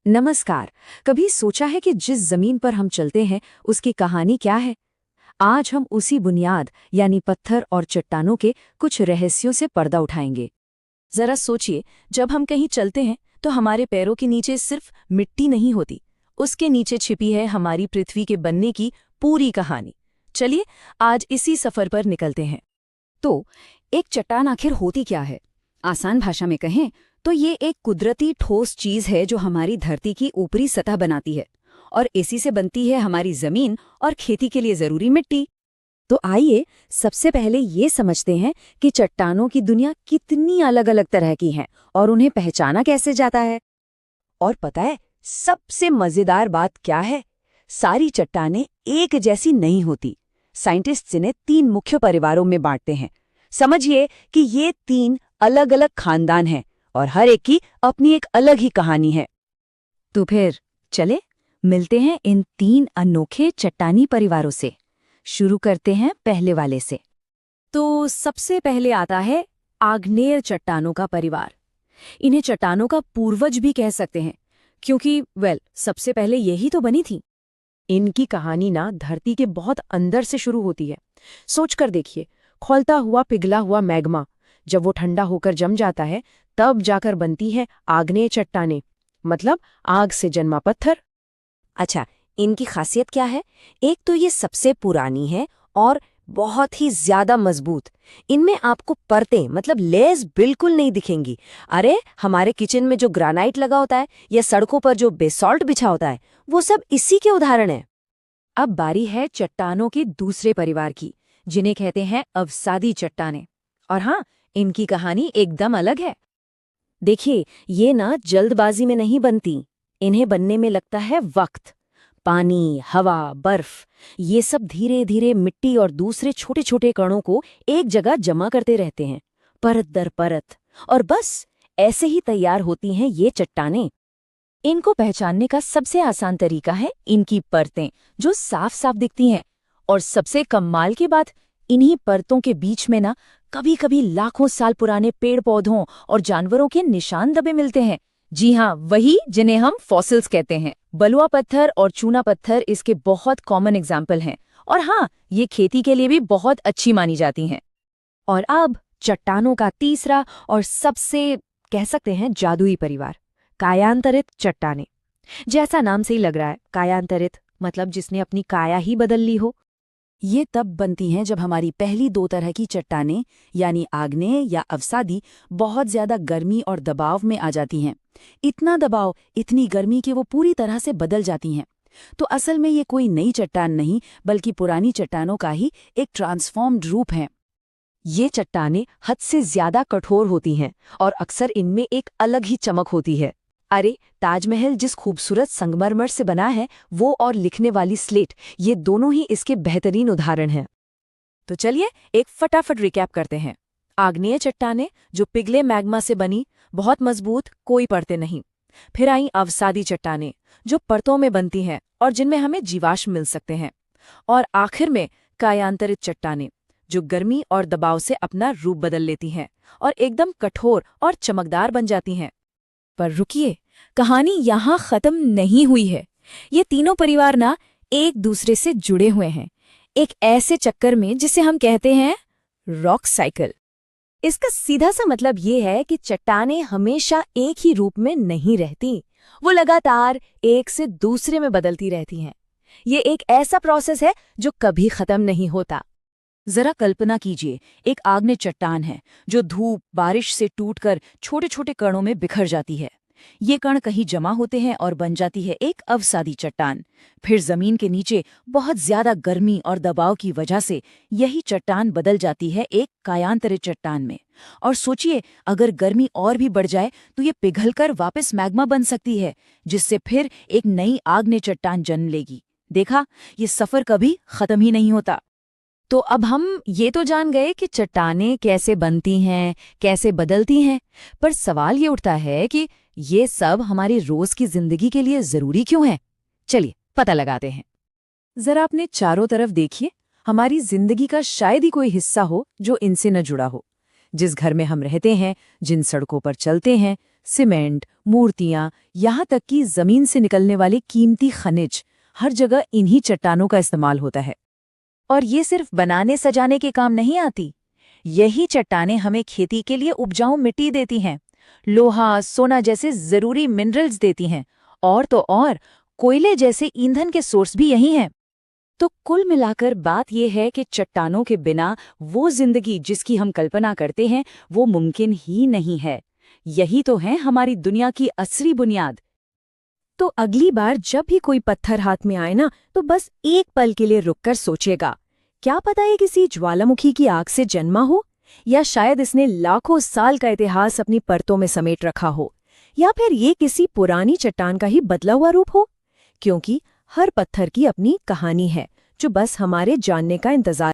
नमस्कार। कभी सोचा है कि जिस जमीन पर हम चलते हैं उसकी कहानी क्या है? आज हम उसी बुनियाद यानी पत्थर और चट्टानों के कुछ रहस्यों से पर्दा उठाएंगे। जरा सोचिए, जब हम कहीं चलते हैं तो हमारे पैरों के नीचे सिर्फ मिट्टी नहीं होती, उसके नीचे छिपी है हमारी पृथ्वी के बनने की पूरी कहानी। चलिए आज इसी सफर पर निकलते हैं। तो एक चट्टान आखिर होती क्या है? आसान भाषा में कहें तो ये एक कुदरती ठोस चीज है जो हमारी धरती की ऊपरी सतह बनाती है, और इसी से बनती है हमारी जमीन और खेती के लिए जरूरी मिट्टी। तो आइए सबसे पहले ये समझते हैं कि चट्टानों की दुनिया कितनी अलग अलग तरह की है और उन्हें पहचाना कैसे जाता है। और पता है सबसे मजेदार बात क्या है? सारी चट्टानें एक जैसी नहीं होती। साइंटिस्ट्स इन्हें 3 मुख्य परिवारों में बांटते हैं। समझिए कि ये 3 अलग अलग खानदान हैं और हर एक की अपनी एक अलग ही कहानी है। तो फिर चले मिलते हैं इन 3 अनोखे चट्टानी परिवारों से। शुरू करते हैं पहले वाले से। तो सबसे पहले आता है आग्नेय चट्टानों का परिवार। इन्हें चट्टानों का पूर्वज भी कह सकते हैं, क्योंकि सबसे पहले यही तो बनी थी। इनकी कहानी ना धरती के बहुत अंदर से शुरू होती है। सोचकर देखिए, खौलता हुआ पिघला हुआ मैग्मा जब वो ठंडा होकर जम जाता है तब जाकर बनती है आग्नेय चट्टानें, मतलब आग से जन्मा पत्थर। अच्छा, इनकी खासियत क्या है? एक तो ये सबसे पुरानी है और बहुत ही ज्यादा मजबूत। इनमें आपको परतें मतलब लेयर्स बिल्कुल नहीं दिखेंगी। अरे हमारे किचन में जो ग्रेनाइट लगा होता है या सड़कों पर जो बेसॉल्ट बिछा होता है, वो सब इसी के उदाहरण है। अब बारी है चट्टानों के दूसरे परिवार की, जिन्हें कहते हैं अवसादी चट्टानें। और हाँ, इनकी कहानी एकदम अलग है। देखिए, ये ना जल्दबाजी में नहीं बनती। इन्हें बनने में लगता है वक्त। पानी, हवा, बर्फ, ये सब धीरे धीरे मिट्टी और दूसरे छोटे छोटे कणों को एक जगह जमा करते रहते हैं, परत दर परत। और बस ऐसे ही तैयार होती हैं ये चट्टानें। इनको पहचानने का सबसे आसान तरीका है इनकी परतें, जो साफ साफ दिखती हैं। और सबसे कमाल की बात, इन्हीं परतों के बीच में ना कभी कभी लाखों साल पुराने पेड़ पौधों और जानवरों के निशान दबे मिलते हैं। जी हाँ, वही जिन्हें हम फॉसिल्स कहते हैं। बलुआ पत्थर और चूना पत्थर इसके बहुत कॉमन एग्जाम्पल हैं। और हाँ, ये खेती के लिए भी बहुत अच्छी मानी जाती हैं। और अब चट्टानों का तीसरा और सबसे कह सकते हैं जादुई परिवार, कायांतरित चट्टानें। जैसा नाम से ही लग रहा है, कायांतरित मतलब जिसने अपनी काया ही बदल ली हो। ये तब बनती हैं जब हमारी पहली 2 तरह की चट्टानें यानी आग्नेय या अवसादी बहुत ज्यादा गर्मी और दबाव में आ जाती हैं। इतना दबाव, इतनी गर्मी कि वो पूरी तरह से बदल जाती हैं। तो असल में ये कोई नई चट्टान नहीं, बल्कि पुरानी चट्टानों का ही एक ट्रांसफॉर्म्ड रूप है। ये चट्टानें हद से ज्यादा कठोर होती हैं और अक्सर इनमें एक अलग ही चमक होती है। अरे ताजमहल जिस खूबसूरत संगमरमर से बना है, वो और लिखने वाली स्लेट, ये दोनों ही इसके बेहतरीन उदाहरण हैं। तो चलिए एक फटाफट रिकैप करते हैं। आग्नेय चट्टानें जो पिघले मैग्मा से बनी, बहुत मजबूत, कोई परतें नहीं। फिर आई अवसादी चट्टानें जो परतों में बनती हैं और जिनमें हमें जीवाश्म मिल सकते हैं। और आखिर में कायांतरित चट्टानें जो गर्मी और दबाव से अपना रूप बदल लेती हैं और एकदम कठोर और चमकदार बन जाती हैं। पर रुकिए, कहानी यहाँ खत्म नहीं हुई है। ये तीनों परिवार ना एक दूसरे से जुड़े हुए हैं, एक ऐसे चक्कर में जिसे हम कहते हैं रॉक साइकिल। इसका सीधा सा मतलब ये है कि चट्टानें हमेशा एक ही रूप में नहीं रहती, वो लगातार एक से दूसरे में बदलती रहती हैं। ये एक ऐसा प्रोसेस है जो कभी खत्म नहीं होता। जरा कल्पना कीजिए, एक आग्नेय चट्टान है जो धूप, बारिश से टूटकर छोटे छोटे कणों में बिखर जाती है। ये कण कहीं जमा होते हैं और बन जाती है एक अवसादी चट्टान। फिर जमीन के नीचे बहुत ज्यादा गर्मी और दबाव की वजह से यही चट्टान बदल जाती है एक कायांतरित चट्टान में। और सोचिए, अगर गर्मी और भी बढ़ जाए तो ये पिघलकर वापस मैग्मा बन सकती है, जिससे फिर एक नई आग्नेय चट्टान जन्म लेगी। देखा, ये सफर कभी खत्म ही नहीं होता। तो अब हम ये तो जान गए कि चट्टानें कैसे बनती हैं, कैसे बदलती हैं, पर सवाल ये उठता है कि ये सब हमारी रोज की जिंदगी के लिए जरूरी क्यों है? चलिए पता लगाते हैं। जरा अपने चारों तरफ देखिए, हमारी जिंदगी का शायद ही कोई हिस्सा हो जो इनसे न जुड़ा हो। जिस घर में हम रहते हैं, जिन सड़कों पर चलते हैं, सीमेंट, मूर्तियां, यहाँ तक कि जमीन से निकलने वाले कीमती खनिज, हर जगह इन्हीं चट्टानों का इस्तेमाल होता है। और ये सिर्फ बनाने सजाने के काम नहीं आती। यही चट्टानें हमें खेती के लिए उपजाऊ मिट्टी देती हैं, लोहा, सोना जैसे जरूरी मिनरल्स देती हैं, और तो और कोयले जैसे ईंधन के सोर्स भी यही हैं। तो कुल मिलाकर बात यह है कि चट्टानों के बिना वो जिंदगी जिसकी हम कल्पना करते हैं वो मुमकिन ही नहीं है। यही तो है हमारी दुनिया की असली बुनियाद। तो अगली बार जब भी कोई पत्थर हाथ में आए ना, तो बस एक पल के लिए रुककर सोचेगा, क्या पता ये किसी ज्वालामुखी की आग से जन्मा हो, या शायद इसने लाखों साल का इतिहास अपनी परतों में समेट रखा हो, या फिर ये किसी पुरानी चट्टान का ही बदला हुआ रूप हो। क्योंकि हर पत्थर की अपनी कहानी है जो बस हमारे जानने का इंतजार